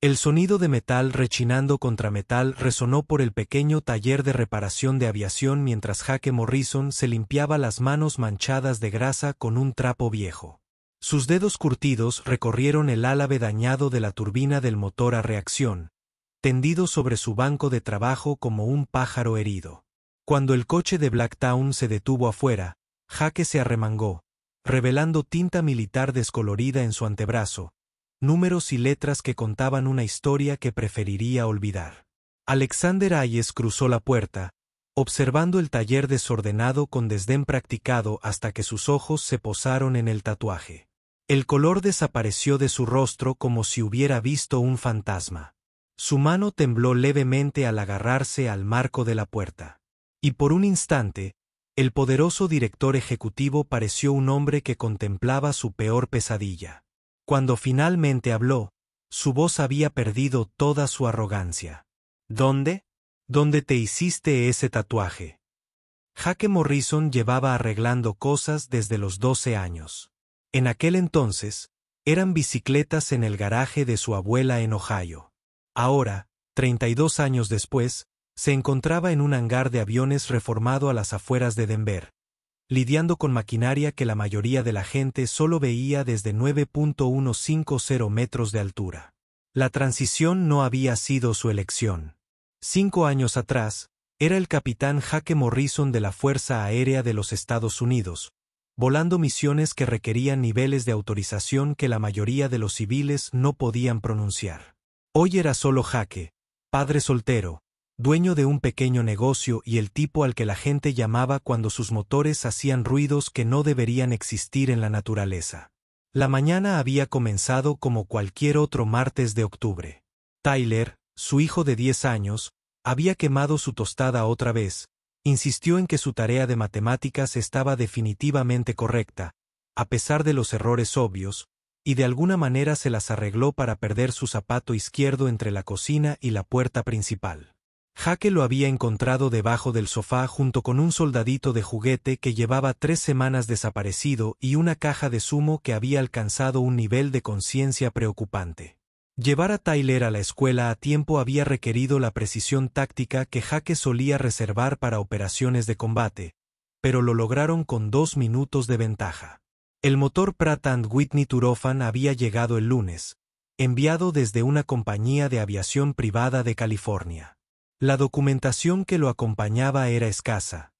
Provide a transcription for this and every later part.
El sonido de metal rechinando contra metal resonó por el pequeño taller de reparación de aviación mientras Jake Morrison se limpiaba las manos manchadas de grasa con un trapo viejo. Sus dedos curtidos recorrieron el álave dañado de la turbina del motor a reacción, tendido sobre su banco de trabajo como un pájaro herido. Cuando el coche de Blacktown se detuvo afuera, Jake se arremangó, revelando tinta militar descolorida en su antebrazo, números y letras que contaban una historia que preferiría olvidar. Alexander Hayes cruzó la puerta, observando el taller desordenado con desdén practicado hasta que sus ojos se posaron en el tatuaje. El color desapareció de su rostro como si hubiera visto un fantasma. Su mano tembló levemente al agarrarse al marco de la puerta. Y por un instante, el poderoso director ejecutivo pareció un hombre que contemplaba su peor pesadilla. Cuando finalmente habló, su voz había perdido toda su arrogancia. ¿Dónde? ¿Dónde te hiciste ese tatuaje? Jake Morrison llevaba arreglando cosas desde los 12 años. En aquel entonces, eran bicicletas en el garaje de su abuela en Ohio. Ahora, 32 años después, se encontraba en un hangar de aviones reformado a las afueras de Denver, lidiando con maquinaria que la mayoría de la gente solo veía desde 9.150 metros de altura. La transición no había sido su elección. 5 años atrás, era el capitán Jake Morrison de la Fuerza Aérea de los Estados Unidos, volando misiones que requerían niveles de autorización que la mayoría de los civiles no podían pronunciar. Hoy era solo Jake, padre soltero, dueño de un pequeño negocio y el tipo al que la gente llamaba cuando sus motores hacían ruidos que no deberían existir en la naturaleza. La mañana había comenzado como cualquier otro martes de octubre. Tyler, su hijo de 10 años, había quemado su tostada otra vez, insistió en que su tarea de matemáticas estaba definitivamente correcta, a pesar de los errores obvios, y de alguna manera se las arregló para perder su zapato izquierdo entre la cocina y la puerta principal. Jake lo había encontrado debajo del sofá junto con un soldadito de juguete que llevaba 3 semanas desaparecido y una caja de zumo que había alcanzado un nivel de conciencia preocupante. Llevar a Tyler a la escuela a tiempo había requerido la precisión táctica que Jake solía reservar para operaciones de combate, pero lo lograron con 2 minutos de ventaja. El motor Pratt & Whitney Turbofan había llegado el lunes, enviado desde una compañía de aviación privada de California. La documentación que lo acompañaba era escasa.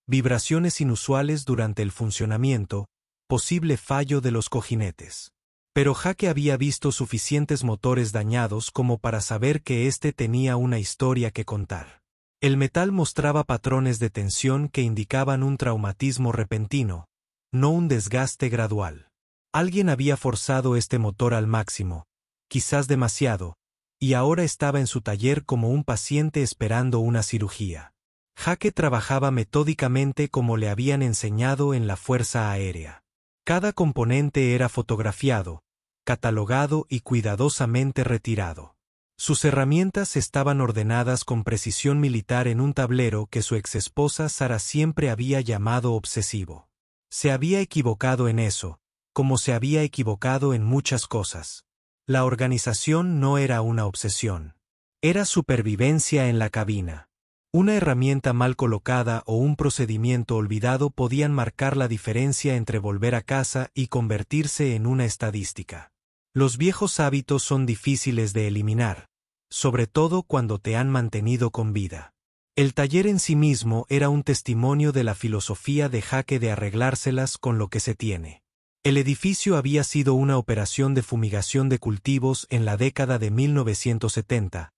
Vibraciones inusuales durante el funcionamiento, posible fallo de los cojinetes. Pero Jake había visto suficientes motores dañados como para saber que este tenía una historia que contar. El metal mostraba patrones de tensión que indicaban un traumatismo repentino, no un desgaste gradual. Alguien había forzado este motor al máximo, quizás demasiado, y ahora estaba en su taller como un paciente esperando una cirugía. Jake trabajaba metódicamente como le habían enseñado en la Fuerza Aérea. Cada componente era fotografiado, catalogado y cuidadosamente retirado. Sus herramientas estaban ordenadas con precisión militar en un tablero que su exesposa Sara siempre había llamado obsesivo. Se había equivocado en eso, como se había equivocado en muchas cosas. La organización no era una obsesión. Era supervivencia en la cabina. Una herramienta mal colocada o un procedimiento olvidado podían marcar la diferencia entre volver a casa y convertirse en una estadística. Los viejos hábitos son difíciles de eliminar, sobre todo cuando te han mantenido con vida. El taller en sí mismo era un testimonio de la filosofía de Jake de arreglárselas con lo que se tiene. El edificio había sido una operación de fumigación de cultivos en la década de 1970,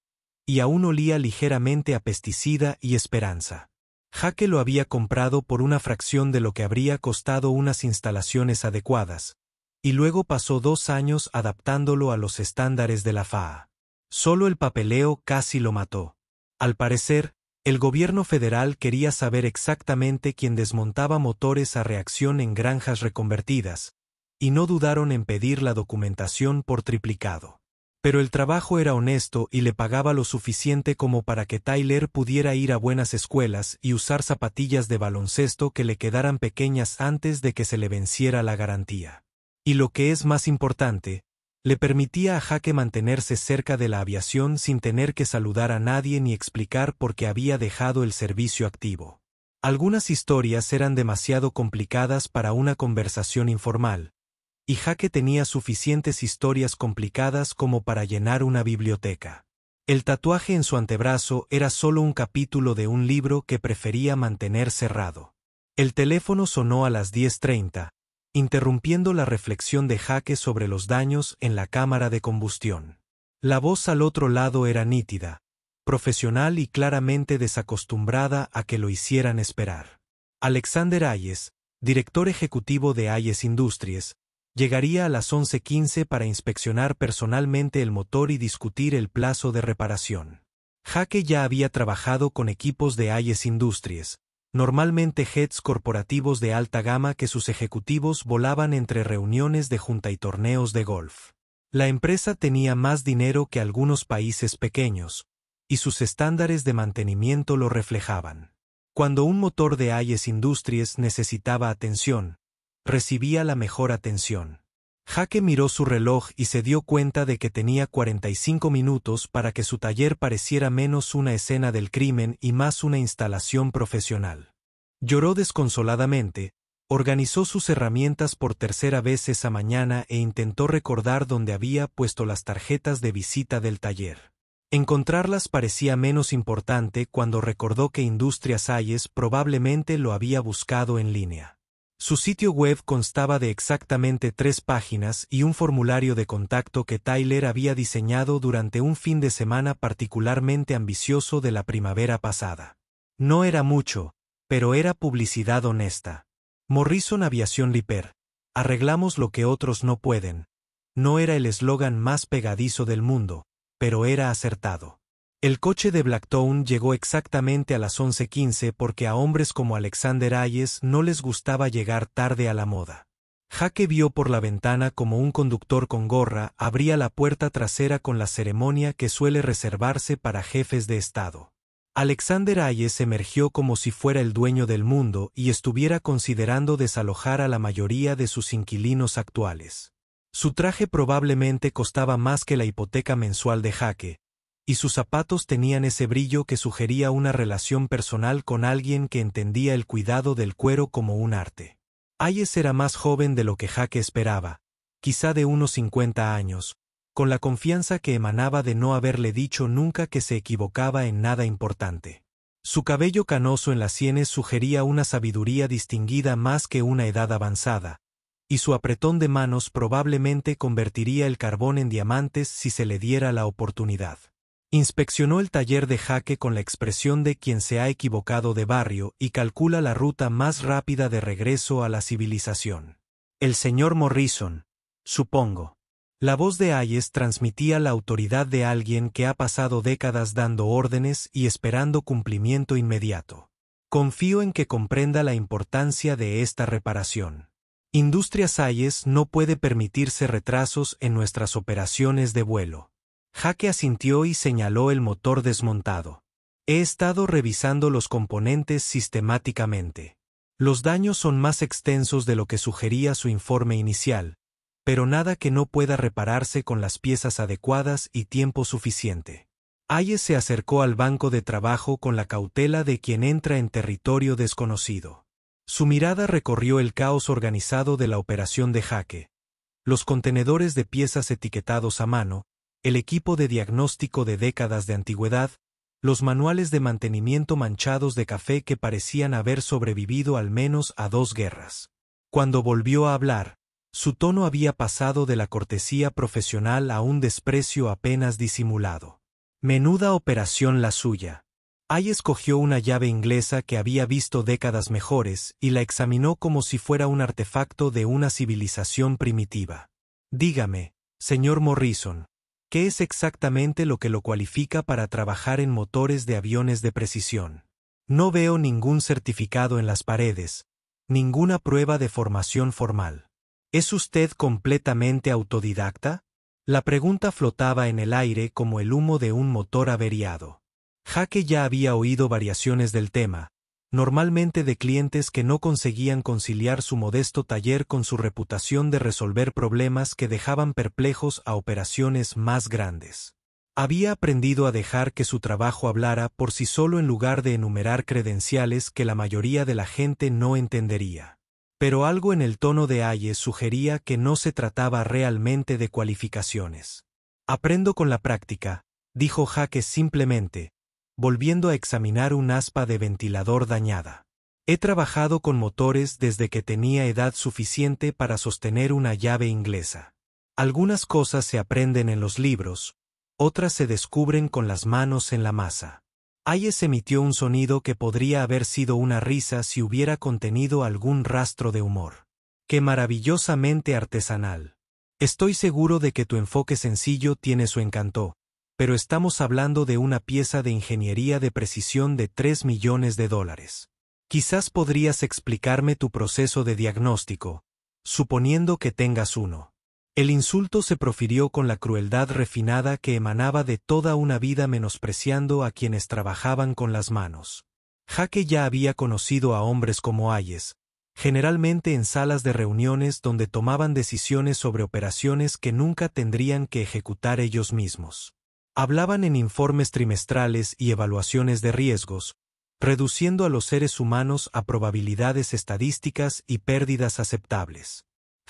y aún olía ligeramente a pesticida y esperanza. Jake lo había comprado por una fracción de lo que habría costado unas instalaciones adecuadas, y luego pasó 2 años adaptándolo a los estándares de la FAA. Solo el papeleo casi lo mató. Al parecer, el gobierno federal quería saber exactamente quién desmontaba motores a reacción en granjas reconvertidas, y no dudaron en pedir la documentación por triplicado. Pero el trabajo era honesto y le pagaba lo suficiente como para que Tyler pudiera ir a buenas escuelas y usar zapatillas de baloncesto que le quedaran pequeñas antes de que se le venciera la garantía. Y lo que es más importante, Le permitía a Jake mantenerse cerca de la aviación sin tener que saludar a nadie ni explicar por qué había dejado el servicio activo. Algunas historias eran demasiado complicadas para una conversación informal, y Jake tenía suficientes historias complicadas como para llenar una biblioteca. El tatuaje en su antebrazo era solo un capítulo de un libro que prefería mantener cerrado. El teléfono sonó a las 10:30, interrumpiendo la reflexión de Jake sobre los daños en la cámara de combustión. La voz al otro lado era nítida, profesional y claramente desacostumbrada a que lo hicieran esperar. Alexander Hayes, director ejecutivo de Hayes Industries, llegaría a las 11:15 para inspeccionar personalmente el motor y discutir el plazo de reparación. Jake ya había trabajado con equipos de Hayes Industries, normalmente jets corporativos de alta gama que sus ejecutivos volaban entre reuniones de junta y torneos de golf. La empresa tenía más dinero que algunos países pequeños, y sus estándares de mantenimiento lo reflejaban. Cuando un motor de Hayes Industries necesitaba atención, recibía la mejor atención. Jake miró su reloj y se dio cuenta de que tenía 45 minutos para que su taller pareciera menos una escena del crimen y más una instalación profesional. Lloró desconsoladamente, organizó sus herramientas por tercera vez esa mañana e intentó recordar dónde había puesto las tarjetas de visita del taller. Encontrarlas parecía menos importante cuando recordó que Industrias Hayes probablemente lo había buscado en línea. Su sitio web constaba de exactamente 3 páginas y un formulario de contacto que Tyler había diseñado durante un fin de semana particularmente ambicioso de la primavera pasada. No era mucho, pero era publicidad honesta. Morrison Aviation Repair. Arreglamos lo que otros no pueden. No era el eslogan más pegadizo del mundo, pero era acertado. El coche de Blacktown llegó exactamente a las 11:15 porque a hombres como Alexander Hayes no les gustaba llegar tarde a la moda. Jake vio por la ventana como un conductor con gorra abría la puerta trasera con la ceremonia que suele reservarse para jefes de estado. Alexander Hayes emergió como si fuera el dueño del mundo y estuviera considerando desalojar a la mayoría de sus inquilinos actuales. Su traje probablemente costaba más que la hipoteca mensual de Jake, y sus zapatos tenían ese brillo que sugería una relación personal con alguien que entendía el cuidado del cuero como un arte. Hayes era más joven de lo que Jake esperaba, quizá de unos 50 años, con la confianza que emanaba de no haberle dicho nunca que se equivocaba en nada importante. Su cabello canoso en las sienes sugería una sabiduría distinguida más que una edad avanzada, y su apretón de manos probablemente convertiría el carbón en diamantes si se le diera la oportunidad. Inspeccionó el taller de Jake con la expresión de quien se ha equivocado de barrio y calcula la ruta más rápida de regreso a la civilización. El señor Morrison, supongo. La voz de Hayes transmitía la autoridad de alguien que ha pasado décadas dando órdenes y esperando cumplimiento inmediato. Confío en que comprenda la importancia de esta reparación. Industrias Hayes no puede permitirse retrasos en nuestras operaciones de vuelo. Jake asintió y señaló el motor desmontado. He estado revisando los componentes sistemáticamente. Los daños son más extensos de lo que sugería su informe inicial, pero nada que no pueda repararse con las piezas adecuadas y tiempo suficiente. Hayes se acercó al banco de trabajo con la cautela de quien entra en territorio desconocido. Su mirada recorrió el caos organizado de la operación de Jake. Los contenedores de piezas etiquetados a mano, el equipo de diagnóstico de décadas de antigüedad, los manuales de mantenimiento manchados de café que parecían haber sobrevivido al menos a 2 guerras. Cuando volvió a hablar, su tono había pasado de la cortesía profesional a un desprecio apenas disimulado. Menuda operación la suya. Hayes cogió una llave inglesa que había visto décadas mejores y la examinó como si fuera un artefacto de una civilización primitiva. Dígame, señor Morrison, ¿qué es exactamente lo que lo cualifica para trabajar en motores de aviones de precisión? No veo ningún certificado en las paredes, ninguna prueba de formación formal. ¿Es usted completamente autodidacta? La pregunta flotaba en el aire como el humo de un motor averiado. Jake ya había oído variaciones del tema, normalmente de clientes que no conseguían conciliar su modesto taller con su reputación de resolver problemas que dejaban perplejos a operaciones más grandes. Había aprendido a dejar que su trabajo hablara por sí solo en lugar de enumerar credenciales que la mayoría de la gente no entendería. Pero algo en el tono de Hayes sugería que no se trataba realmente de cualificaciones. «Aprendo con la práctica», dijo Jake simplemente, volviendo a examinar un aspa de ventilador dañada. «He trabajado con motores desde que tenía edad suficiente para sostener una llave inglesa. Algunas cosas se aprenden en los libros, otras se descubren con las manos en la masa». Hayes emitió un sonido que podría haber sido una risa si hubiera contenido algún rastro de humor. «Qué maravillosamente artesanal. Estoy seguro de que tu enfoque sencillo tiene su encanto, pero estamos hablando de una pieza de ingeniería de precisión de $3 millones. Quizás podrías explicarme tu proceso de diagnóstico, suponiendo que tengas uno». El insulto se profirió con la crueldad refinada que emanaba de toda una vida menospreciando a quienes trabajaban con las manos. Jake ya había conocido a hombres como Hayes, generalmente en salas de reuniones donde tomaban decisiones sobre operaciones que nunca tendrían que ejecutar ellos mismos. Hablaban en informes trimestrales y evaluaciones de riesgos, reduciendo a los seres humanos a probabilidades estadísticas y pérdidas aceptables.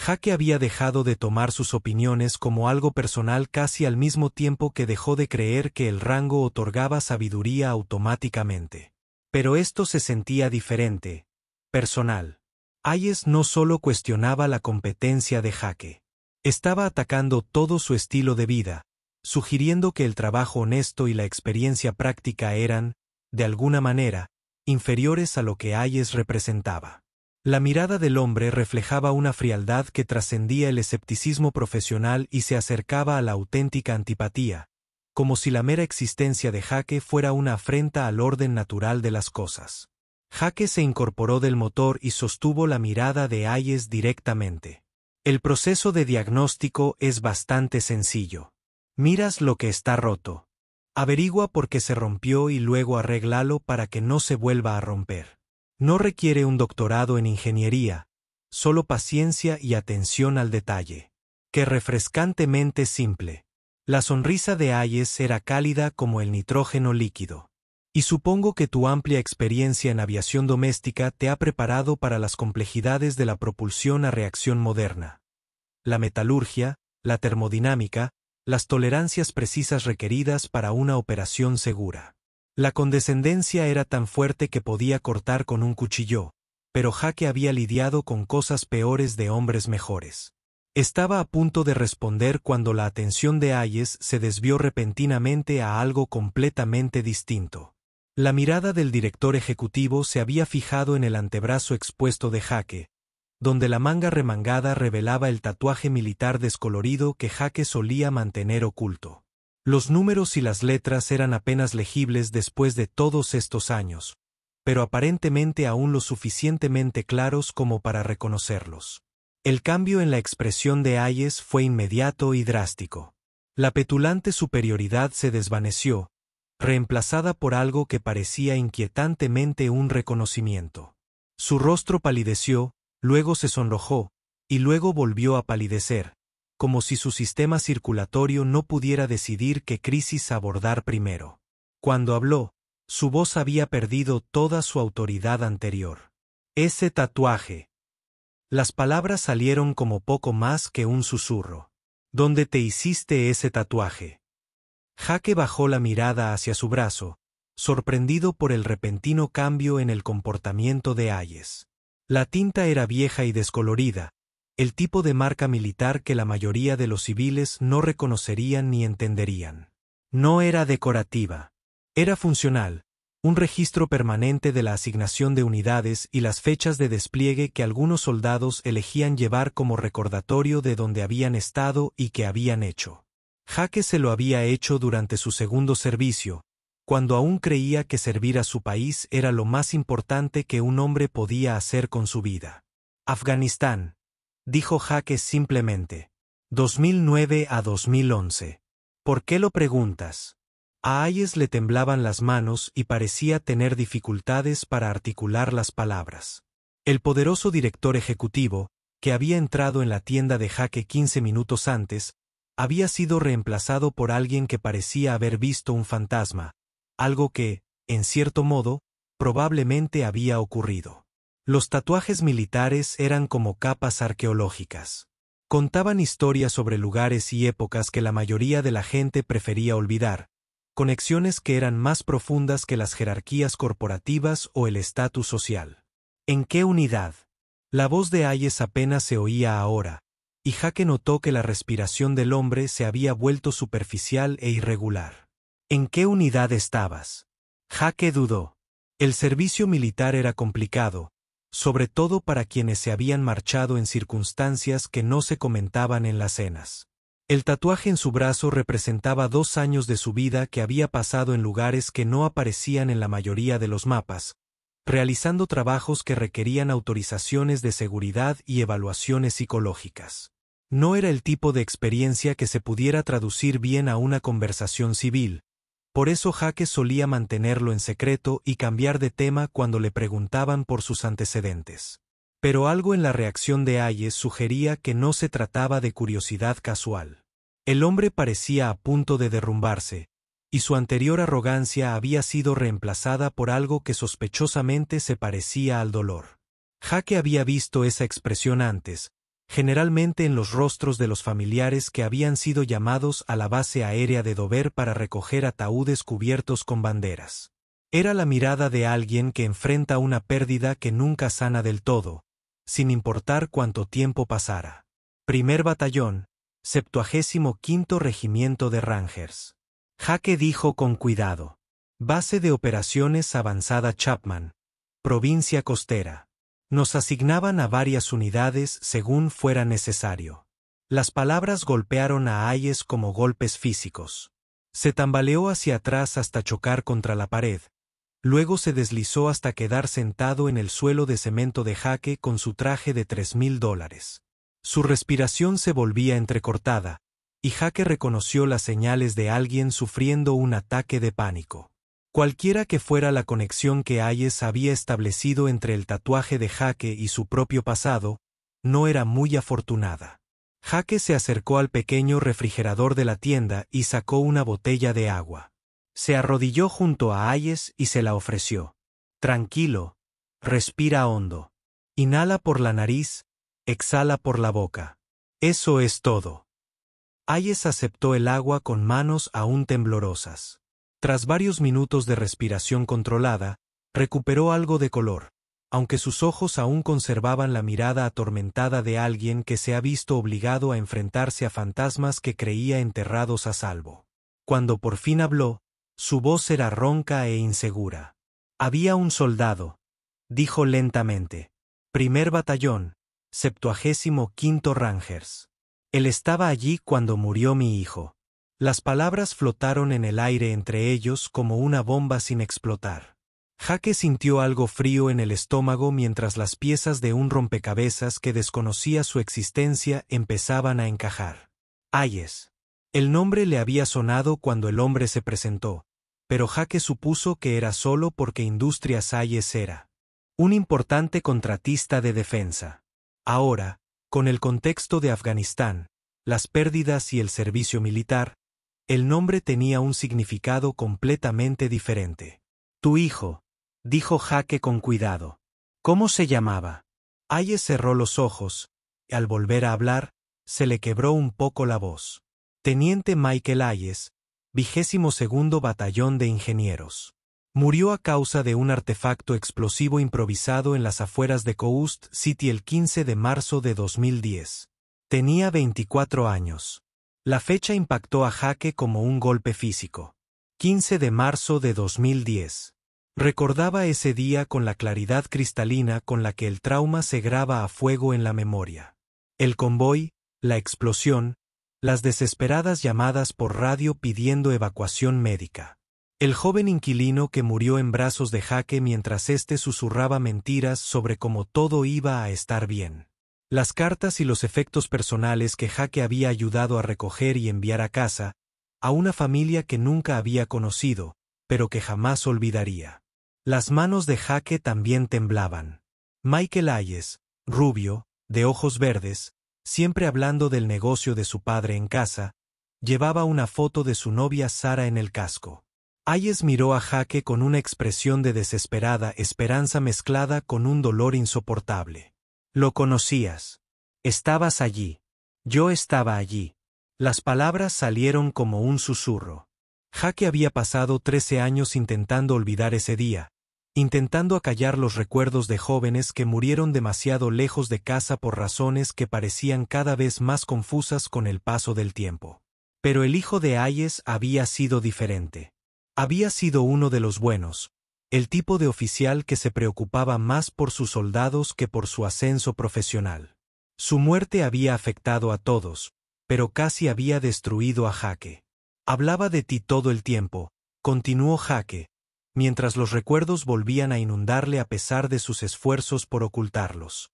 Jake había dejado de tomar sus opiniones como algo personal casi al mismo tiempo que dejó de creer que el rango otorgaba sabiduría automáticamente. Pero esto se sentía diferente, personal. Hayes no solo cuestionaba la competencia de Jake. Estaba atacando todo su estilo de vida, sugiriendo que el trabajo honesto y la experiencia práctica eran, de alguna manera, inferiores a lo que Hayes representaba. La mirada del hombre reflejaba una frialdad que trascendía el escepticismo profesional y se acercaba a la auténtica antipatía, como si la mera existencia de Jake fuera una afrenta al orden natural de las cosas. Jake se incorporó del motor y sostuvo la mirada de Hayes directamente. «El proceso de diagnóstico es bastante sencillo. Miras lo que está roto. Averigua por qué se rompió y luego arréglalo para que no se vuelva a romper. No requiere un doctorado en ingeniería, solo paciencia y atención al detalle». Qué refrescantemente simple. La sonrisa de Hayes era cálida como el nitrógeno líquido. «Y supongo que tu amplia experiencia en aviación doméstica te ha preparado para las complejidades de la propulsión a reacción moderna. La metalurgia, la termodinámica, las tolerancias precisas requeridas para una operación segura». La condescendencia era tan fuerte que podía cortar con un cuchillo, pero Jake había lidiado con cosas peores de hombres mejores. Estaba a punto de responder cuando la atención de Hayes se desvió repentinamente a algo completamente distinto. La mirada del director ejecutivo se había fijado en el antebrazo expuesto de Jake, donde la manga remangada revelaba el tatuaje militar descolorido que Jake solía mantener oculto. Los números y las letras eran apenas legibles después de todos estos años, pero aparentemente aún lo suficientemente claros como para reconocerlos. El cambio en la expresión de Hayes fue inmediato y drástico. La petulante superioridad se desvaneció, reemplazada por algo que parecía inquietantemente un reconocimiento. Su rostro palideció, luego se sonrojó, y luego volvió a palidecer, como si su sistema circulatorio no pudiera decidir qué crisis abordar primero. Cuando habló, su voz había perdido toda su autoridad anterior. «Ese tatuaje». Las palabras salieron como poco más que un susurro. «¿Dónde te hiciste ese tatuaje?». Jake bajó la mirada hacia su brazo, sorprendido por el repentino cambio en el comportamiento de Hayes. La tinta era vieja y descolorida, el tipo de marca militar que la mayoría de los civiles no reconocerían ni entenderían. No era decorativa. Era funcional, un registro permanente de la asignación de unidades y las fechas de despliegue que algunos soldados elegían llevar como recordatorio de dónde habían estado y qué habían hecho. Jake se lo había hecho durante su segundo servicio, cuando aún creía que servir a su país era lo más importante que un hombre podía hacer con su vida. «Afganistán», dijo Jake simplemente. «2009 a 2011. ¿Por qué lo preguntas?». A Hayes le temblaban las manos y parecía tener dificultades para articular las palabras. El poderoso director ejecutivo, que había entrado en la tienda de Jake 15 minutos antes, había sido reemplazado por alguien que parecía haber visto un fantasma, algo que, en cierto modo, probablemente había ocurrido. Los tatuajes militares eran como capas arqueológicas. Contaban historias sobre lugares y épocas que la mayoría de la gente prefería olvidar, conexiones que eran más profundas que las jerarquías corporativas o el estatus social. ¿En qué unidad? La voz de Hayes apenas se oía ahora, y Jake notó que la respiración del hombre se había vuelto superficial e irregular. ¿En qué unidad estabas? Jake dudó. El servicio militar era complicado, sobre todo para quienes se habían marchado en circunstancias que no se comentaban en las cenas. El tatuaje en su brazo representaba 2 años de su vida que había pasado en lugares que no aparecían en la mayoría de los mapas, realizando trabajos que requerían autorizaciones de seguridad y evaluaciones psicológicas. No era el tipo de experiencia que se pudiera traducir bien a una conversación civil, por eso Jake solía mantenerlo en secreto y cambiar de tema cuando le preguntaban por sus antecedentes. Pero algo en la reacción de Hayes sugería que no se trataba de curiosidad casual. El hombre parecía a punto de derrumbarse, y su anterior arrogancia había sido reemplazada por algo que sospechosamente se parecía al dolor. Jake había visto esa expresión antes, generalmente en los rostros de los familiares que habían sido llamados a la base aérea de Dover para recoger ataúdes cubiertos con banderas. Era la mirada de alguien que enfrenta una pérdida que nunca sana del todo, sin importar cuánto tiempo pasara. Primer Batallón, 75º Regimiento de Rangers. Jake dijo con cuidado. Base de Operaciones Avanzada Chapman, Provincia Costera. Nos asignaban a varias unidades según fuera necesario. Las palabras golpearon a Hayes como golpes físicos. Se tambaleó hacia atrás hasta chocar contra la pared. Luego se deslizó hasta quedar sentado en el suelo de cemento de Jake con su traje de $3,000. Su respiración se volvía entrecortada, y Jake reconoció las señales de alguien sufriendo un ataque de pánico. Cualquiera que fuera la conexión que Hayes había establecido entre el tatuaje de Jake y su propio pasado, no era muy afortunada. Jake se acercó al pequeño refrigerador de la tienda y sacó una botella de agua. Se arrodilló junto a Hayes y se la ofreció. Tranquilo, respira hondo. Inhala por la nariz, exhala por la boca. Eso es todo. Hayes aceptó el agua con manos aún temblorosas. Tras varios minutos de respiración controlada, recuperó algo de color, aunque sus ojos aún conservaban la mirada atormentada de alguien que se ha visto obligado a enfrentarse a fantasmas que creía enterrados a salvo. Cuando por fin habló, su voz era ronca e insegura. Había un soldado, dijo lentamente. Primer Batallón, 75º Rangers. Él estaba allí cuando murió mi hijo. Las palabras flotaron en el aire entre ellos como una bomba sin explotar. Jake sintió algo frío en el estómago mientras las piezas de un rompecabezas que desconocía su existencia empezaban a encajar. Hayes. El nombre le había sonado cuando el hombre se presentó, pero Jake supuso que era solo porque Industrias Hayes era un importante contratista de defensa. Ahora, con el contexto de Afganistán, las pérdidas y el servicio militar, el nombre tenía un significado completamente diferente. Tu hijo, dijo Jake con cuidado. ¿Cómo se llamaba? Hayes cerró los ojos, y al volver a hablar, se le quebró un poco la voz. Teniente Michael Hayes, 22º Batallón de Ingenieros. Murió a causa de un artefacto explosivo improvisado en las afueras de Coast City el 15 de marzo de 2010. Tenía 24 años. La fecha impactó a Jake como un golpe físico. 15 de marzo de 2010. Recordaba ese día con la claridad cristalina con la que el trauma se graba a fuego en la memoria. El convoy, la explosión, las desesperadas llamadas por radio pidiendo evacuación médica. El joven inquilino que murió en brazos de Jake mientras éste susurraba mentiras sobre cómo todo iba a estar bien. Las cartas y los efectos personales que Jake había ayudado a recoger y enviar a casa, a una familia que nunca había conocido, pero que jamás olvidaría. Las manos de Jake también temblaban. Michael Hayes, rubio, de ojos verdes, siempre hablando del negocio de su padre en casa, llevaba una foto de su novia Sara en el casco. Hayes miró a Jake con una expresión de desesperada esperanza mezclada con un dolor insoportable. «Lo conocías. Estabas allí. Yo estaba allí». Las palabras salieron como un susurro. Jake había pasado 13 años intentando olvidar ese día, intentando acallar los recuerdos de jóvenes que murieron demasiado lejos de casa por razones que parecían cada vez más confusas con el paso del tiempo. Pero el hijo de Hayes había sido diferente. Había sido uno de los buenos, el tipo de oficial que se preocupaba más por sus soldados que por su ascenso profesional. Su muerte había afectado a todos, pero casi había destruido a Jake. «Hablaba de ti todo el tiempo», continuó Jake, mientras los recuerdos volvían a inundarle a pesar de sus esfuerzos por ocultarlos.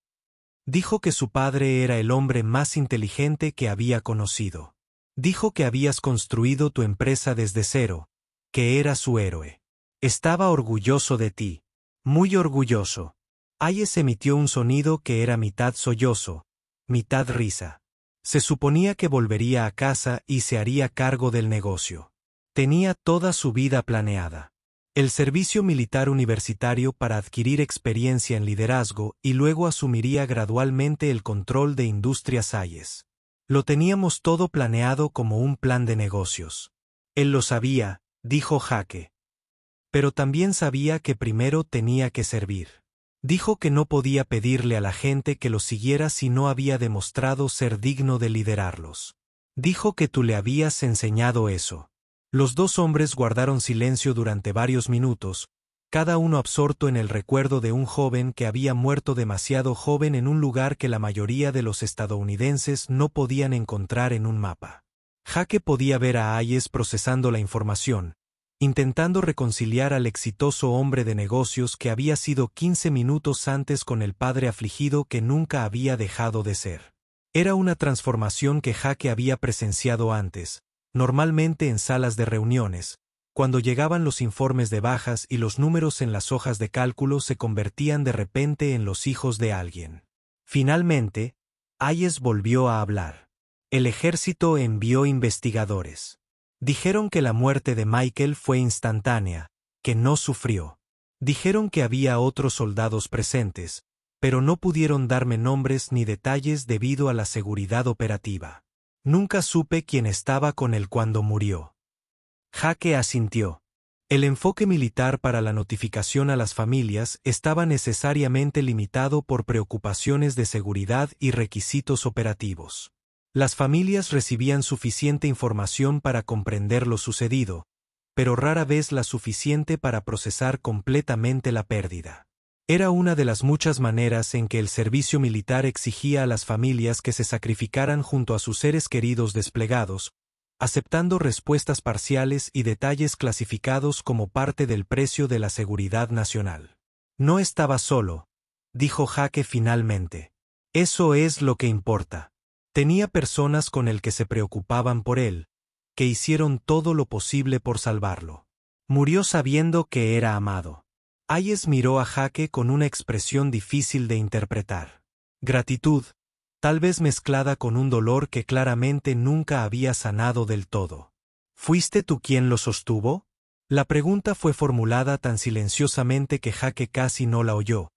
«Dijo que su padre era el hombre más inteligente que había conocido. Dijo que habías construido tu empresa desde cero, que era su héroe. Estaba orgulloso de ti. Muy orgulloso». Hayes emitió un sonido que era mitad sollozo, mitad risa. Se suponía que volvería a casa y se haría cargo del negocio. Tenía toda su vida planeada. El servicio militar universitario para adquirir experiencia en liderazgo y luego asumiría gradualmente el control de Industrias Hayes. Lo teníamos todo planeado como un plan de negocios. Él lo sabía, dijo Jake. Pero también sabía que primero tenía que servir. Dijo que no podía pedirle a la gente que lo siguiera si no había demostrado ser digno de liderarlos. Dijo que tú le habías enseñado eso. Los dos hombres guardaron silencio durante varios minutos, cada uno absorto en el recuerdo de un joven que había muerto demasiado joven en un lugar que la mayoría de los estadounidenses no podían encontrar en un mapa. Jake podía ver a Hayes procesando la información, intentando reconciliar al exitoso hombre de negocios que había sido 15 minutos antes con el padre afligido que nunca había dejado de ser. Era una transformación que Jake había presenciado antes, normalmente en salas de reuniones, cuando llegaban los informes de bajas y los números en las hojas de cálculo se convertían de repente en los hijos de alguien. Finalmente, Hayes volvió a hablar. El ejército envió investigadores. Dijeron que la muerte de Michael fue instantánea, que no sufrió. Dijeron que había otros soldados presentes, pero no pudieron darme nombres ni detalles debido a la seguridad operativa. Nunca supe quién estaba con él cuando murió. Jake asintió. El enfoque militar para la notificación a las familias estaba necesariamente limitado por preocupaciones de seguridad y requisitos operativos. Las familias recibían suficiente información para comprender lo sucedido, pero rara vez la suficiente para procesar completamente la pérdida. Era una de las muchas maneras en que el servicio militar exigía a las familias que se sacrificaran junto a sus seres queridos desplegados, aceptando respuestas parciales y detalles clasificados como parte del precio de la seguridad nacional. No estaba solo, dijo Jake finalmente. Eso es lo que importa. Tenía personas con el que se preocupaban por él, que hicieron todo lo posible por salvarlo. Murió sabiendo que era amado. Hayes miró a Jake con una expresión difícil de interpretar. Gratitud, tal vez mezclada con un dolor que claramente nunca había sanado del todo. ¿Fuiste tú quien lo sostuvo? La pregunta fue formulada tan silenciosamente que Jake casi no la oyó,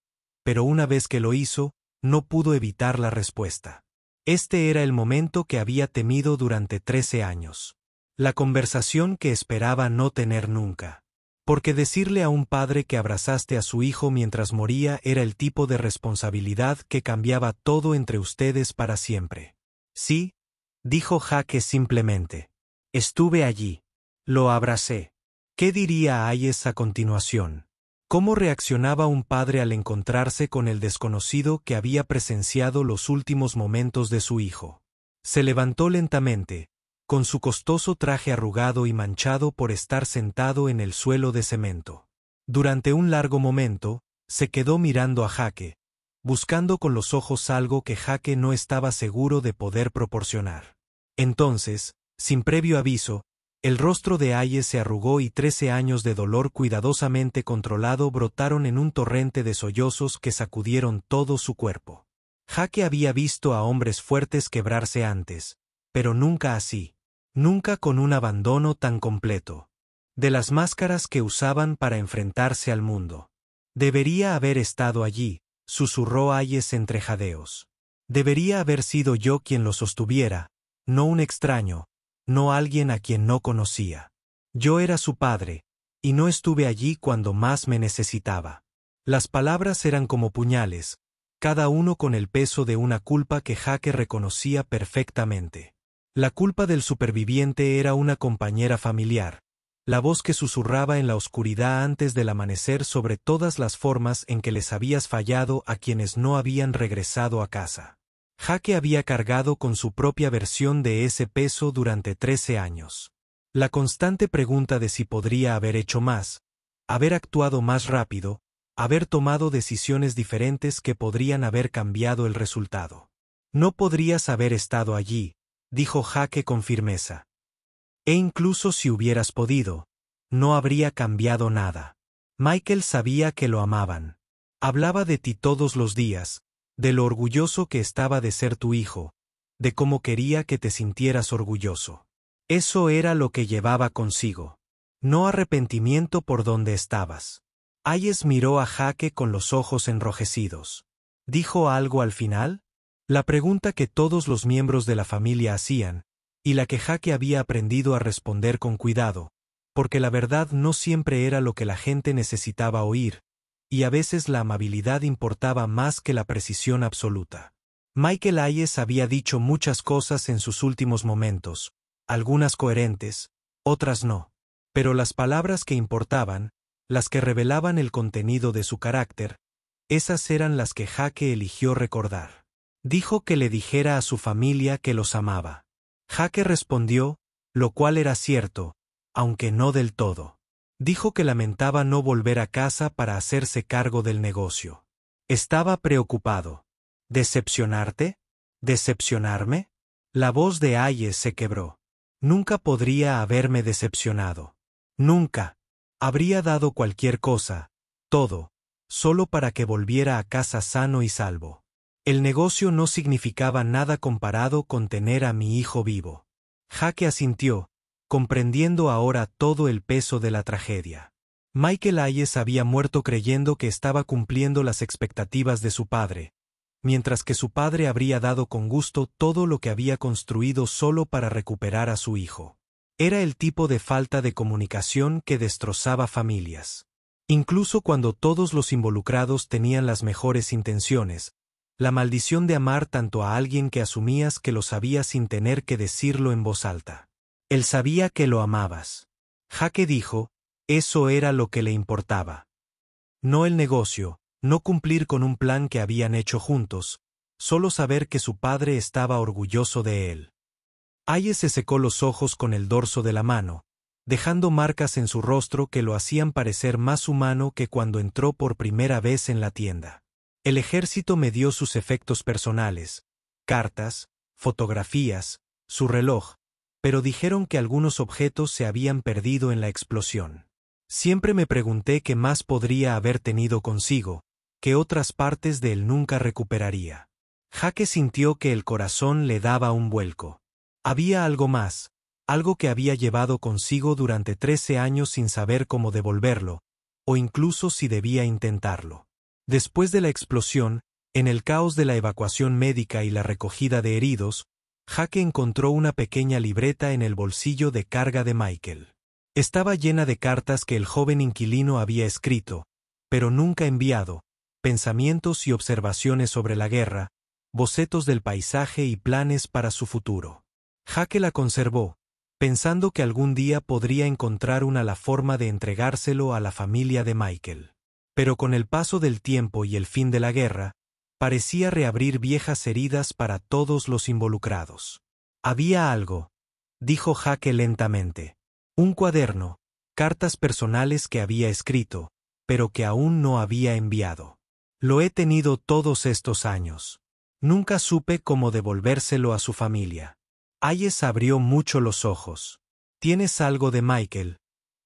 pero una vez que lo hizo, no pudo evitar la respuesta. Este era el momento que había temido durante 13 años. La conversación que esperaba no tener nunca. Porque decirle a un padre que abrazaste a su hijo mientras moría era el tipo de responsabilidad que cambiaba todo entre ustedes para siempre. Sí, dijo Jake simplemente. Estuve allí. Lo abracé. ¿Qué diría Hayes a continuación? ¿Cómo reaccionaba un padre al encontrarse con el desconocido que había presenciado los últimos momentos de su hijo? Se levantó lentamente, con su costoso traje arrugado y manchado por estar sentado en el suelo de cemento. Durante un largo momento, se quedó mirando a Jake, buscando con los ojos algo que Jake no estaba seguro de poder proporcionar. Entonces, sin previo aviso, El rostro de Hayes se arrugó y 13 años de dolor cuidadosamente controlado brotaron en un torrente de sollozos que sacudieron todo su cuerpo. Jake había visto a hombres fuertes quebrarse antes, pero nunca así. Nunca con un abandono tan completo. De las máscaras que usaban para enfrentarse al mundo. Debería haber estado allí, susurró Hayes entre jadeos. Debería haber sido yo quien lo sostuviera, no un extraño, no alguien a quien no conocía. Yo era su padre, y no estuve allí cuando más me necesitaba. Las palabras eran como puñales, cada uno con el peso de una culpa que Jake reconocía perfectamente. La culpa del superviviente era una compañera familiar, la voz que susurraba en la oscuridad antes del amanecer sobre todas las formas en que les habías fallado a quienes no habían regresado a casa. Jake había cargado con su propia versión de ese peso durante 13 años. La constante pregunta de si podría haber hecho más, haber actuado más rápido, haber tomado decisiones diferentes que podrían haber cambiado el resultado. No podrías haber estado allí, dijo Jake con firmeza. E incluso si hubieras podido, no habría cambiado nada. Michael sabía que lo amaban. Hablaba de ti todos los días, de lo orgulloso que estaba de ser tu hijo, de cómo quería que te sintieras orgulloso. Eso era lo que llevaba consigo. No arrepentimiento por donde estabas. Hayes miró a Jake con los ojos enrojecidos. ¿Dijo algo al final? La pregunta que todos los miembros de la familia hacían, y la que Jake había aprendido a responder con cuidado, porque la verdad no siempre era lo que la gente necesitaba oír, y a veces la amabilidad importaba más que la precisión absoluta. Michael Hayes había dicho muchas cosas en sus últimos momentos, algunas coherentes, otras no. Pero las palabras que importaban, las que revelaban el contenido de su carácter, esas eran las que Jake eligió recordar. Dijo que le dijera a su familia que los amaba. Jake respondió, lo cual era cierto, aunque no del todo. Dijo que lamentaba no volver a casa para hacerse cargo del negocio. Estaba preocupado. ¿Decepcionarte? ¿Decepcionarme? La voz de Hayes se quebró. Nunca podría haberme decepcionado. Nunca. Habría dado cualquier cosa, todo, solo para que volviera a casa sano y salvo. El negocio no significaba nada comparado con tener a mi hijo vivo. Jake asintió, comprendiendo ahora todo el peso de la tragedia. Michael Hayes había muerto creyendo que estaba cumpliendo las expectativas de su padre, mientras que su padre habría dado con gusto todo lo que había construido solo para recuperar a su hijo. Era el tipo de falta de comunicación que destrozaba familias. Incluso cuando todos los involucrados tenían las mejores intenciones, la maldición de amar tanto a alguien que asumías que lo sabía sin tener que decirlo en voz alta. Él sabía que lo amabas. Jake dijo, eso era lo que le importaba. No el negocio, no cumplir con un plan que habían hecho juntos, solo saber que su padre estaba orgulloso de él. Hayes se secó los ojos con el dorso de la mano, dejando marcas en su rostro que lo hacían parecer más humano que cuando entró por primera vez en la tienda. El ejército me dio sus efectos personales, cartas, fotografías, su reloj, pero dijeron que algunos objetos se habían perdido en la explosión. Siempre me pregunté qué más podría haber tenido consigo, que otras partes de él nunca recuperaría. Jake sintió que el corazón le daba un vuelco. Había algo más, algo que había llevado consigo durante 13 años sin saber cómo devolverlo, o incluso si debía intentarlo. Después de la explosión, en el caos de la evacuación médica y la recogida de heridos, Jake encontró una pequeña libreta en el bolsillo de carga de Michael. Estaba llena de cartas que el joven inquilino había escrito, pero nunca enviado, pensamientos y observaciones sobre la guerra, bocetos del paisaje y planes para su futuro. Jake la conservó, pensando que algún día podría encontrar la forma de entregárselo a la familia de Michael. Pero con el paso del tiempo y el fin de la guerra, parecía reabrir viejas heridas para todos los involucrados. Había algo, dijo Jake lentamente. Un cuaderno, cartas personales que había escrito, pero que aún no había enviado. Lo he tenido todos estos años. Nunca supe cómo devolvérselo a su familia. Hayes abrió mucho los ojos. Tienes algo de Michael,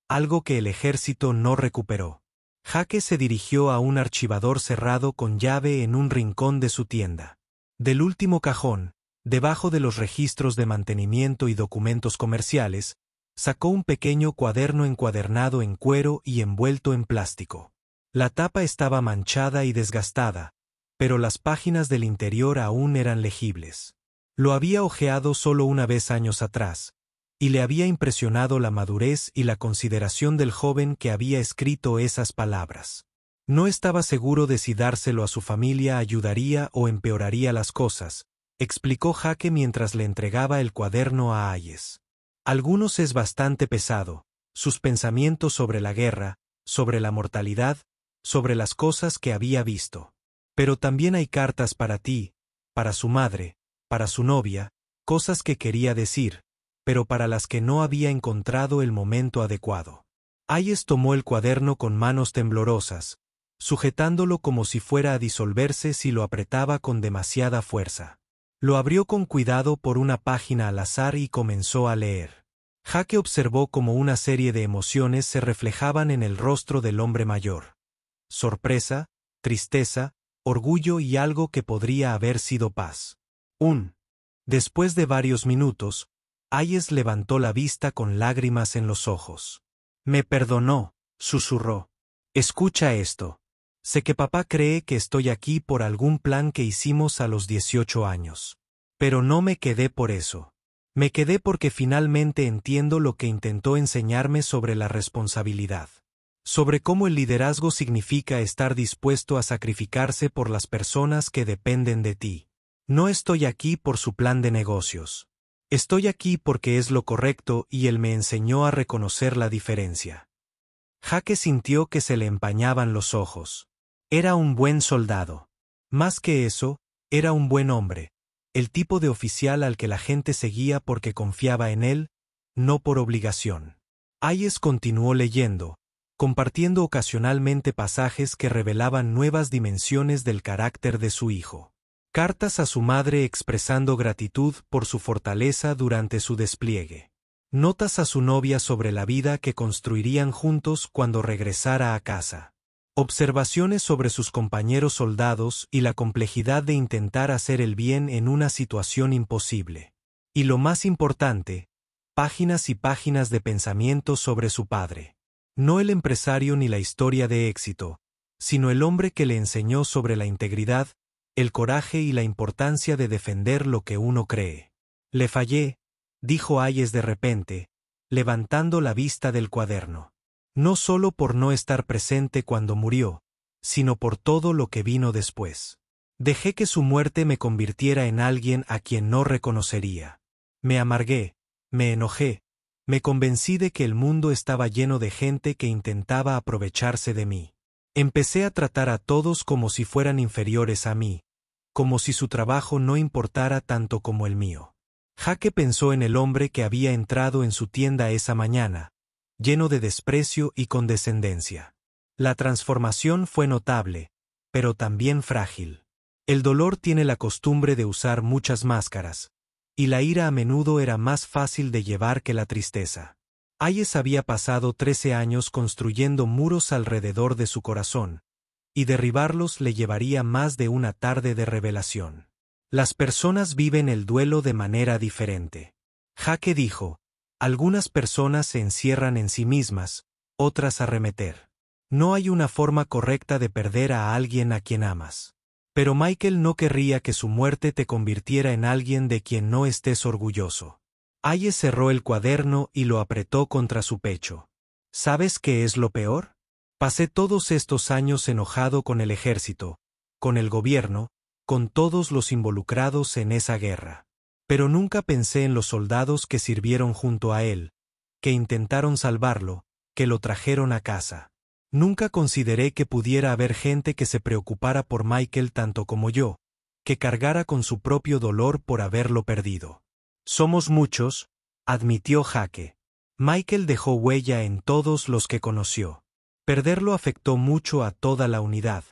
algo que el ejército no recuperó. Jake se dirigió a un archivador cerrado con llave en un rincón de su tienda. Del último cajón, debajo de los registros de mantenimiento y documentos comerciales, sacó un pequeño cuaderno encuadernado en cuero y envuelto en plástico. La tapa estaba manchada y desgastada, pero las páginas del interior aún eran legibles. Lo había hojeado solo una vez años atrás, y le había impresionado la madurez y la consideración del joven que había escrito esas palabras. No estaba seguro de si dárselo a su familia ayudaría o empeoraría las cosas, explicó Jake mientras le entregaba el cuaderno a Hayes. Algunos es bastante pesado, sus pensamientos sobre la guerra, sobre la mortalidad, sobre las cosas que había visto. Pero también hay cartas para ti, para su madre, para su novia, cosas que quería decir, pero para las que no había encontrado el momento adecuado. Hayes tomó el cuaderno con manos temblorosas, sujetándolo como si fuera a disolverse si lo apretaba con demasiada fuerza. Lo abrió con cuidado por una página al azar y comenzó a leer. Jake observó cómo una serie de emociones se reflejaban en el rostro del hombre mayor. Sorpresa, tristeza, orgullo y algo que podría haber sido paz. Después de varios minutos, Hayes levantó la vista con lágrimas en los ojos. Me perdonó, susurró. Escucha esto. Sé que papá cree que estoy aquí por algún plan que hicimos a los 18 años. Pero no me quedé por eso. Me quedé porque finalmente entiendo lo que intentó enseñarme sobre la responsabilidad. Sobre cómo el liderazgo significa estar dispuesto a sacrificarse por las personas que dependen de ti. No estoy aquí por su plan de negocios. Estoy aquí porque es lo correcto y él me enseñó a reconocer la diferencia. Jake sintió que se le empañaban los ojos. Era un buen soldado. Más que eso, era un buen hombre, el tipo de oficial al que la gente seguía porque confiaba en él, no por obligación. Hayes continuó leyendo, compartiendo ocasionalmente pasajes que revelaban nuevas dimensiones del carácter de su hijo. Cartas a su madre expresando gratitud por su fortaleza durante su despliegue. Notas a su novia sobre la vida que construirían juntos cuando regresara a casa. Observaciones sobre sus compañeros soldados y la complejidad de intentar hacer el bien en una situación imposible. Y lo más importante, páginas y páginas de pensamientos sobre su padre. No el empresario ni la historia de éxito, sino el hombre que le enseñó sobre la integridad, el coraje y la importancia de defender lo que uno cree. Le fallé, dijo Hayes de repente, levantando la vista del cuaderno. No solo por no estar presente cuando murió, sino por todo lo que vino después. Dejé que su muerte me convirtiera en alguien a quien no reconocería. Me amargué, me enojé, me convencí de que el mundo estaba lleno de gente que intentaba aprovecharse de mí. Empecé a tratar a todos como si fueran inferiores a mí, como si su trabajo no importara tanto como el mío. Jake pensó en el hombre que había entrado en su tienda esa mañana, lleno de desprecio y condescendencia. La transformación fue notable, pero también frágil. El dolor tiene la costumbre de usar muchas máscaras, y la ira a menudo era más fácil de llevar que la tristeza. Hayes había pasado 13 años construyendo muros alrededor de su corazón, y derribarlos le llevaría más de una tarde de revelación. Las personas viven el duelo de manera diferente. Jake dijo, algunas personas se encierran en sí mismas, otras arremeter. No hay una forma correcta de perder a alguien a quien amas. Pero Michael no querría que su muerte te convirtiera en alguien de quien no estés orgulloso. Hayes cerró el cuaderno y lo apretó contra su pecho. ¿Sabes qué es lo peor? Pasé todos estos años enojado con el ejército, con el gobierno, con todos los involucrados en esa guerra. Pero nunca pensé en los soldados que sirvieron junto a él, que intentaron salvarlo, que lo trajeron a casa. Nunca consideré que pudiera haber gente que se preocupara por Michael tanto como yo, que cargara con su propio dolor por haberlo perdido. Somos muchos, admitió Jake. Michael dejó huella en todos los que conoció. Perderlo afectó mucho a toda la unidad,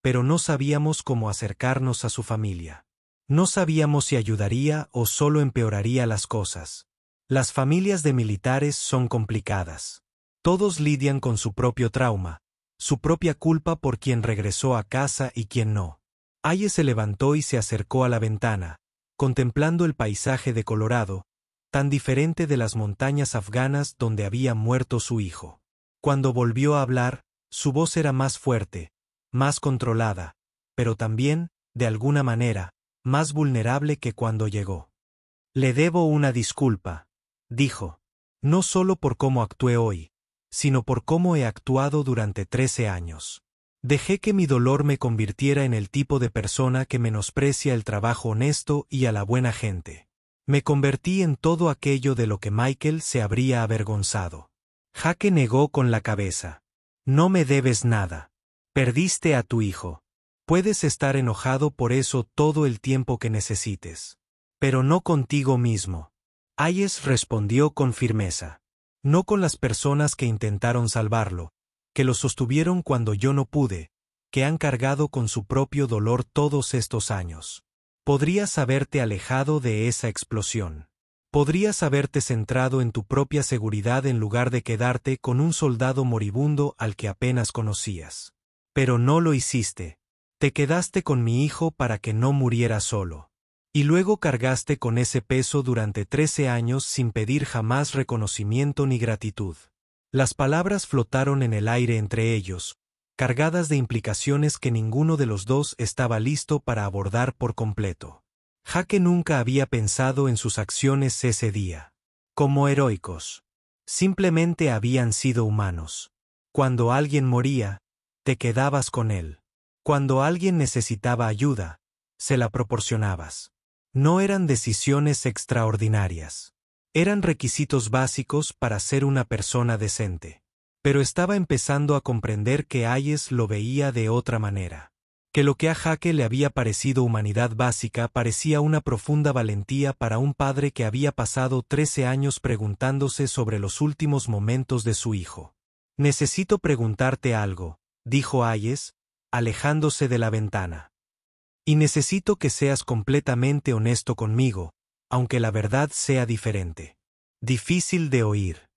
pero no sabíamos cómo acercarnos a su familia. No sabíamos si ayudaría o solo empeoraría las cosas. Las familias de militares son complicadas. Todos lidian con su propio trauma, su propia culpa por quien regresó a casa y quien no. Hayes se levantó y se acercó a la ventana, contemplando el paisaje de Colorado, tan diferente de las montañas afganas donde había muerto su hijo. Cuando volvió a hablar, su voz era más fuerte, más controlada, pero también, de alguna manera, más vulnerable que cuando llegó. Le debo una disculpa, dijo. No solo por cómo actué hoy, sino por cómo he actuado durante 13 años. Dejé que mi dolor me convirtiera en el tipo de persona que menosprecia el trabajo honesto y a la buena gente. Me convertí en todo aquello de lo que Michael se habría avergonzado. Jake negó con la cabeza. No me debes nada. Perdiste a tu hijo. Puedes estar enojado por eso todo el tiempo que necesites. Pero no contigo mismo. Hayes respondió con firmeza. No con las personas que intentaron salvarlo, que lo sostuvieron cuando yo no pude, que han cargado con su propio dolor todos estos años. Podrías haberte alejado de esa explosión. Podrías haberte centrado en tu propia seguridad en lugar de quedarte con un soldado moribundo al que apenas conocías. Pero no lo hiciste. Te quedaste con mi hijo para que no muriera solo. Y luego cargaste con ese peso durante 13 años sin pedir jamás reconocimiento ni gratitud. Las palabras flotaron en el aire entre ellos, cargadas de implicaciones que ninguno de los dos estaba listo para abordar por completo. Jake nunca había pensado en sus acciones ese día como heroicos. Simplemente habían sido humanos. Cuando alguien moría, te quedabas con él. Cuando alguien necesitaba ayuda, se la proporcionabas. No eran decisiones extraordinarias. Eran requisitos básicos para ser una persona decente. Pero estaba empezando a comprender que Hayes lo veía de otra manera. Que lo que a Jake le había parecido humanidad básica parecía una profunda valentía para un padre que había pasado 13 años preguntándose sobre los últimos momentos de su hijo. Necesito preguntarte algo, dijo Hayes, alejándose de la ventana. Y necesito que seas completamente honesto conmigo, aunque la verdad sea diferente. Difícil de oír.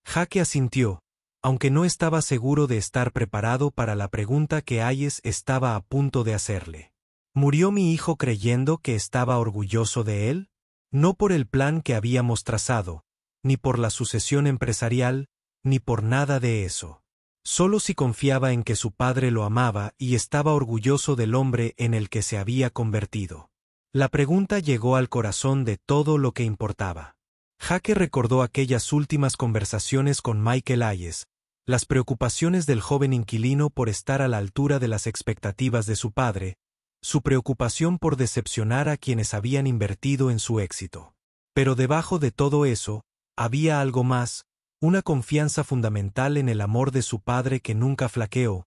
Jake asintió, aunque no estaba seguro de estar preparado para la pregunta que Hayes estaba a punto de hacerle. ¿Murió mi hijo creyendo que estaba orgulloso de él? No por el plan que habíamos trazado, ni por la sucesión empresarial, ni por nada de eso. Solo si confiaba en que su padre lo amaba y estaba orgulloso del hombre en el que se había convertido. La pregunta llegó al corazón de todo lo que importaba. Jake recordó aquellas últimas conversaciones con Michael Hayes, las preocupaciones del joven inquilino por estar a la altura de las expectativas de su padre, su preocupación por decepcionar a quienes habían invertido en su éxito. Pero debajo de todo eso, había algo más, una confianza fundamental en el amor de su padre que nunca flaqueó,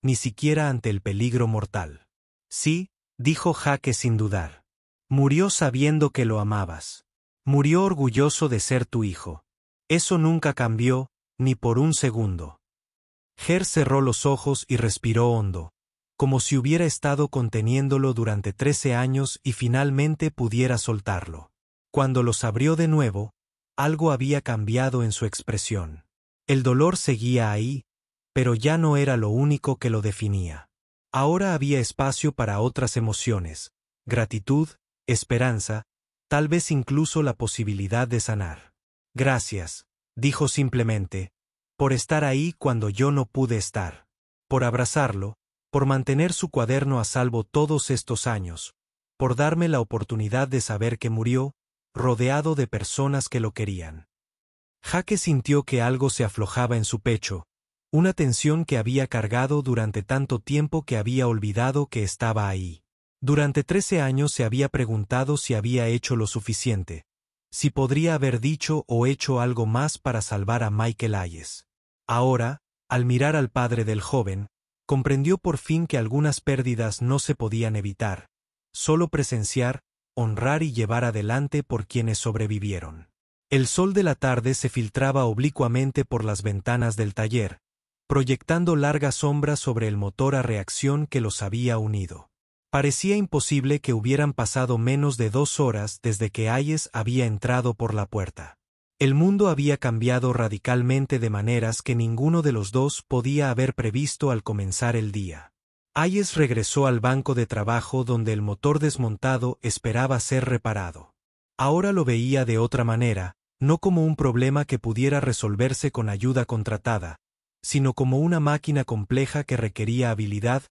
ni siquiera ante el peligro mortal. Sí, dijo Jake sin dudar. Murió sabiendo que lo amabas. Murió orgulloso de ser tu hijo. Eso nunca cambió, ni por un segundo. Ger cerró los ojos y respiró hondo, como si hubiera estado conteniéndolo durante 13 años y finalmente pudiera soltarlo. Cuando los abrió de nuevo, algo había cambiado en su expresión. El dolor seguía ahí, pero ya no era lo único que lo definía. Ahora había espacio para otras emociones, gratitud, esperanza, tal vez incluso la posibilidad de sanar. Gracias, dijo simplemente, por estar ahí cuando yo no pude estar, por abrazarlo, por mantener su cuaderno a salvo todos estos años, por darme la oportunidad de saber que murió, rodeado de personas que lo querían. Jake sintió que algo se aflojaba en su pecho, una tensión que había cargado durante tanto tiempo que había olvidado que estaba ahí. Durante 13 años se había preguntado si había hecho lo suficiente, si podría haber dicho o hecho algo más para salvar a Michael Hayes. Ahora, al mirar al padre del joven, comprendió por fin que algunas pérdidas no se podían evitar, solo presenciar, honrar y llevar adelante por quienes sobrevivieron. El sol de la tarde se filtraba oblicuamente por las ventanas del taller, proyectando largas sombras sobre el motor a reacción que los había unido. Parecía imposible que hubieran pasado menos de 2 horas desde que Hayes había entrado por la puerta. El mundo había cambiado radicalmente de maneras que ninguno de los dos podía haber previsto al comenzar el día. Hayes regresó al banco de trabajo donde el motor desmontado esperaba ser reparado. Ahora lo veía de otra manera, no como un problema que pudiera resolverse con ayuda contratada, sino como una máquina compleja que requería habilidad,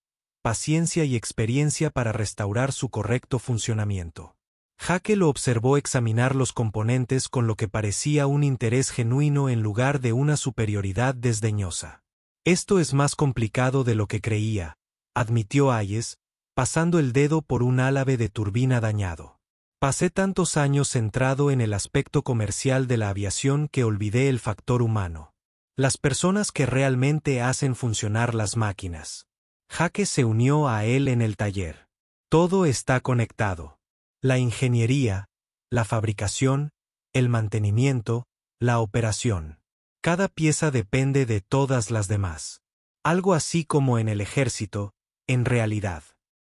paciencia y experiencia para restaurar su correcto funcionamiento. Jake lo observó examinar los componentes con lo que parecía un interés genuino en lugar de una superioridad desdeñosa. Esto es más complicado de lo que creía, admitió Hayes, pasando el dedo por un álabe de turbina dañado. Pasé tantos años centrado en el aspecto comercial de la aviación que olvidé el factor humano. Las personas que realmente hacen funcionar las máquinas. Jake se unió a él en el taller. Todo está conectado. La ingeniería, la fabricación, el mantenimiento, la operación. Cada pieza depende de todas las demás. Algo así como en el ejército, en realidad.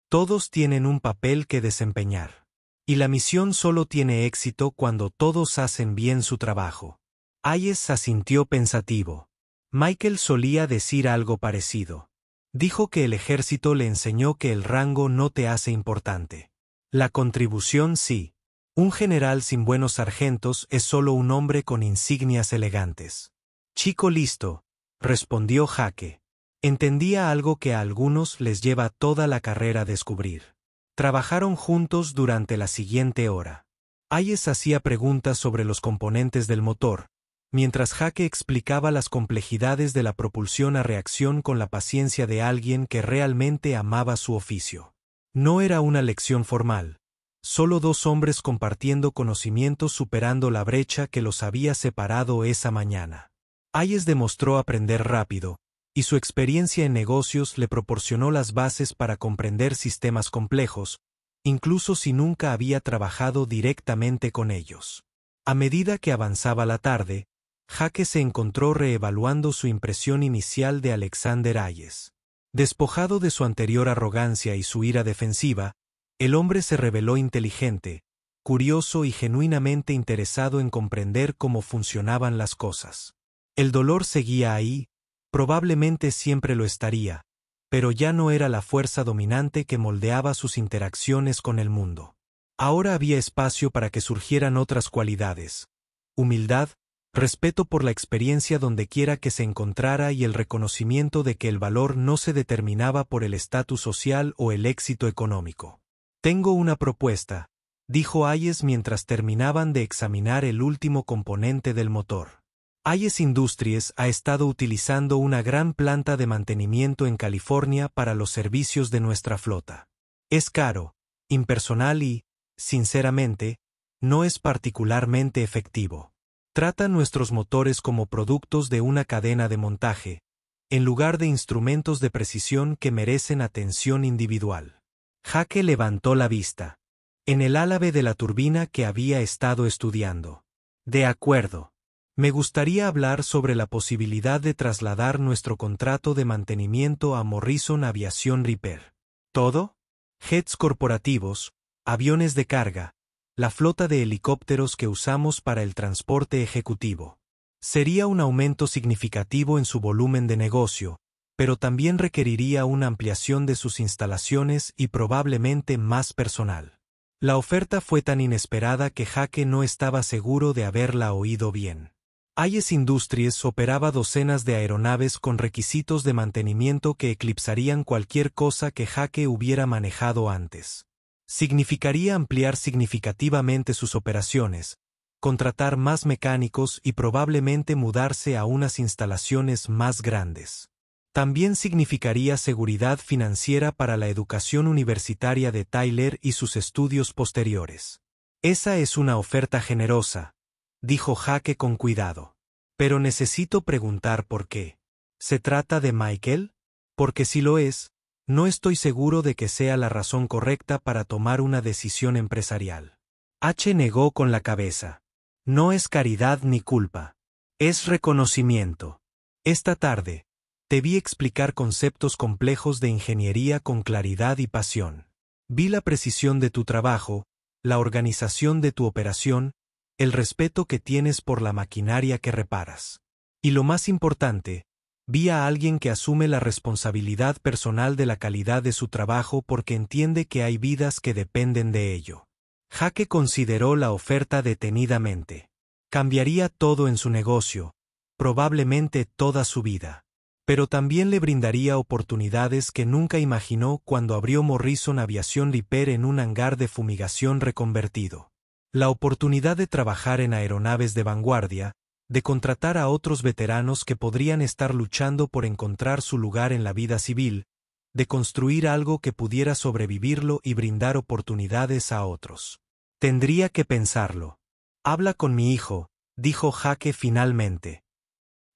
Todos tienen un papel que desempeñar. Y la misión solo tiene éxito cuando todos hacen bien su trabajo. Hayes asintió pensativo. Michael solía decir algo parecido. Dijo que el ejército le enseñó que el rango no te hace importante. La contribución sí. Un general sin buenos sargentos es solo un hombre con insignias elegantes. Chico listo, respondió Jake. Entendía algo que a algunos les lleva toda la carrera descubrir. Trabajaron juntos durante la siguiente hora. Hayes hacía preguntas sobre los componentes del motor, mientras Jake explicaba las complejidades de la propulsión a reacción con la paciencia de alguien que realmente amaba su oficio. No era una lección formal, solo dos hombres compartiendo conocimientos superando la brecha que los había separado esa mañana. Hayes demostró aprender rápido, y su experiencia en negocios le proporcionó las bases para comprender sistemas complejos, incluso si nunca había trabajado directamente con ellos. A medida que avanzaba la tarde, Jake se encontró reevaluando su impresión inicial de Alexander Hayes. Despojado de su anterior arrogancia y su ira defensiva, el hombre se reveló inteligente, curioso y genuinamente interesado en comprender cómo funcionaban las cosas. El dolor seguía ahí, probablemente siempre lo estaría, pero ya no era la fuerza dominante que moldeaba sus interacciones con el mundo. Ahora había espacio para que surgieran otras cualidades: humildad, respeto por la experiencia dondequiera que se encontrara y el reconocimiento de que el valor no se determinaba por el estatus social o el éxito económico. Tengo una propuesta, dijo Hayes mientras terminaban de examinar el último componente del motor. Hayes Industries ha estado utilizando una gran planta de mantenimiento en California para los servicios de nuestra flota. Es caro, impersonal y, sinceramente, no es particularmente efectivo. Trata nuestros motores como productos de una cadena de montaje, en lugar de instrumentos de precisión que merecen atención individual. Jake levantó la vista. En el álabe de la turbina que había estado estudiando. De acuerdo. Me gustaría hablar sobre la posibilidad de trasladar nuestro contrato de mantenimiento a Morrison Aviation Repair. ¿Todo? Jets corporativos, aviones de carga, la flota de helicópteros que usamos para el transporte ejecutivo. Sería un aumento significativo en su volumen de negocio, pero también requeriría una ampliación de sus instalaciones y probablemente más personal. La oferta fue tan inesperada que Jake no estaba seguro de haberla oído bien. Hayes Industries operaba docenas de aeronaves con requisitos de mantenimiento que eclipsarían cualquier cosa que Jake hubiera manejado antes. Significaría ampliar significativamente sus operaciones, contratar más mecánicos y probablemente mudarse a unas instalaciones más grandes. También significaría seguridad financiera para la educación universitaria de Tyler y sus estudios posteriores. Esa es una oferta generosa, dijo Jake con cuidado. Pero necesito preguntar por qué. ¿Se trata de Michael? Porque si lo es, no estoy seguro de que sea la razón correcta para tomar una decisión empresarial. H negó con la cabeza. No es caridad ni culpa. Es reconocimiento. Esta tarde, te vi explicar conceptos complejos de ingeniería con claridad y pasión. Vi la precisión de tu trabajo, la organización de tu operación, el respeto que tienes por la maquinaria que reparas. Y lo más importante, vi a alguien que asume la responsabilidad personal de la calidad de su trabajo porque entiende que hay vidas que dependen de ello. Jake consideró la oferta detenidamente. Cambiaría todo en su negocio, probablemente toda su vida. Pero también le brindaría oportunidades que nunca imaginó cuando abrió Morrison Aviation Repair en un hangar de fumigación reconvertido. La oportunidad de trabajar en aeronaves de vanguardia, de contratar a otros veteranos que podrían estar luchando por encontrar su lugar en la vida civil, de construir algo que pudiera sobrevivirlo y brindar oportunidades a otros. Tendría que pensarlo. Habla con mi hijo, dijo Jake finalmente.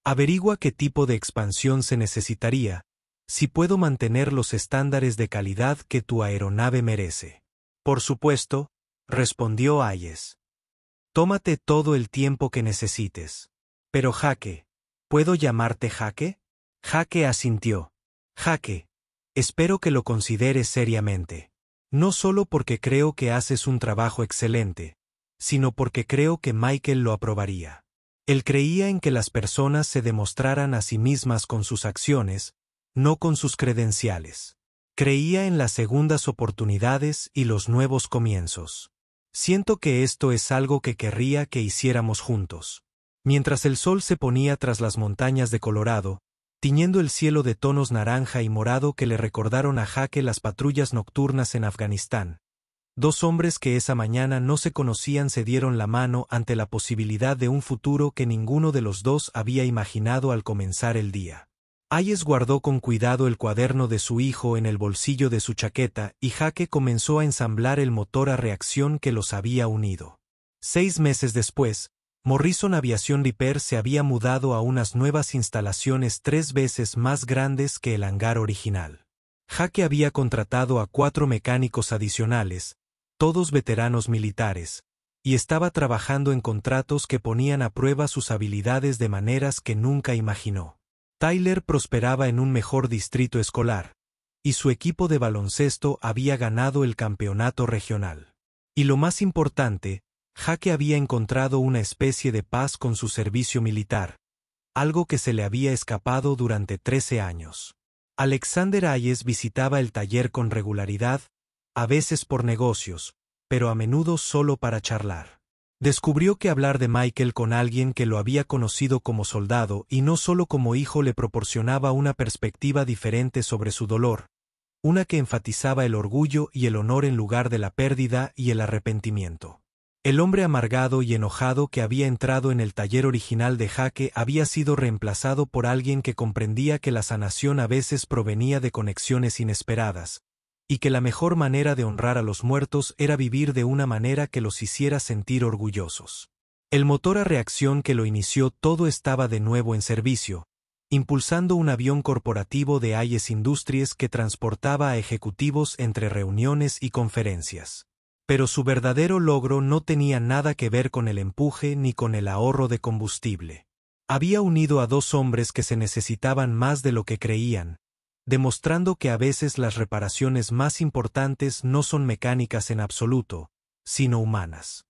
Averigua qué tipo de expansión se necesitaría, si puedo mantener los estándares de calidad que tu aeronave merece. Por supuesto, respondió Hayes. Tómate todo el tiempo que necesites. Pero Jake, ¿puedo llamarte Jake? Jake asintió. Jake, espero que lo consideres seriamente. No solo porque creo que haces un trabajo excelente, sino porque creo que Michael lo aprobaría. Él creía en que las personas se demostraran a sí mismas con sus acciones, no con sus credenciales. Creía en las segundas oportunidades y los nuevos comienzos. Siento que esto es algo que querría que hiciéramos juntos. Mientras el sol se ponía tras las montañas de Colorado, tiñendo el cielo de tonos naranja y morado que le recordaron a Jake las patrullas nocturnas en Afganistán, dos hombres que esa mañana no se conocían se dieron la mano ante la posibilidad de un futuro que ninguno de los dos había imaginado al comenzar el día. Hayes guardó con cuidado el cuaderno de su hijo en el bolsillo de su chaqueta y Jake comenzó a ensamblar el motor a reacción que los había unido. 6 meses después, Morrison Aviation Repair se había mudado a unas nuevas instalaciones 3 veces más grandes que el hangar original. Jake había contratado a 4 mecánicos adicionales, todos veteranos militares, y estaba trabajando en contratos que ponían a prueba sus habilidades de maneras que nunca imaginó. Tyler prosperaba en un mejor distrito escolar, y su equipo de baloncesto había ganado el campeonato regional. Y lo más importante, Jake había encontrado una especie de paz con su servicio militar, algo que se le había escapado durante 13 años. Alexander Hayes visitaba el taller con regularidad, a veces por negocios, pero a menudo solo para charlar. Descubrió que hablar de Michael con alguien que lo había conocido como soldado y no solo como hijo le proporcionaba una perspectiva diferente sobre su dolor, una que enfatizaba el orgullo y el honor en lugar de la pérdida y el arrepentimiento. El hombre amargado y enojado que había entrado en el taller original de Jake había sido reemplazado por alguien que comprendía que la sanación a veces provenía de conexiones inesperadas, y que la mejor manera de honrar a los muertos era vivir de una manera que los hiciera sentir orgullosos. El motor a reacción que lo inició todo estaba de nuevo en servicio, impulsando un avión corporativo de Hayes Industries que transportaba a ejecutivos entre reuniones y conferencias. Pero su verdadero logro no tenía nada que ver con el empuje ni con el ahorro de combustible. Había unido a 2 hombres que se necesitaban más de lo que creían, demostrando que a veces las reparaciones más importantes no son mecánicas en absoluto, sino humanas.